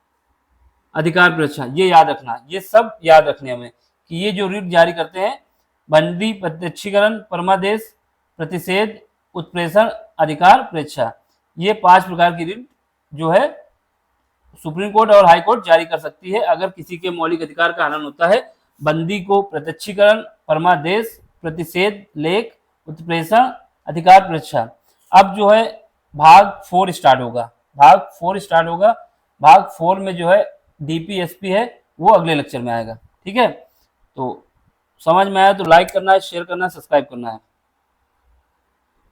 अधिकार परीक्षा, ये याद रखना, ये सब याद रखने हमें कि ये जो रिट जारी करते हैं, बंदी प्रत्यक्षीकरण, परमादेश, प्रतिषेध, उत्प्रेषण, अधिकार परीक्षा, ये 5 प्रकार की रिट जो है सुप्रीम कोर्ट और हाई कोर्ट जारी कर सकती है अगर किसी के मौलिक अधिकार का हनन होता है। बंदी को प्रत्यक्षीकरण, परमादेश, प्रतिषेध, लेख, उत्प्रेषण, अधिकार परीक्षा। अब जो है भाग 4 स्टार्ट होगा। भाग 4 में जो है डीपीएसपी है वो अगले लेक्चर में आएगा। ठीक है, तो समझ में आया तो लाइक करना है, शेयर करना है, सब्सक्राइब करना है।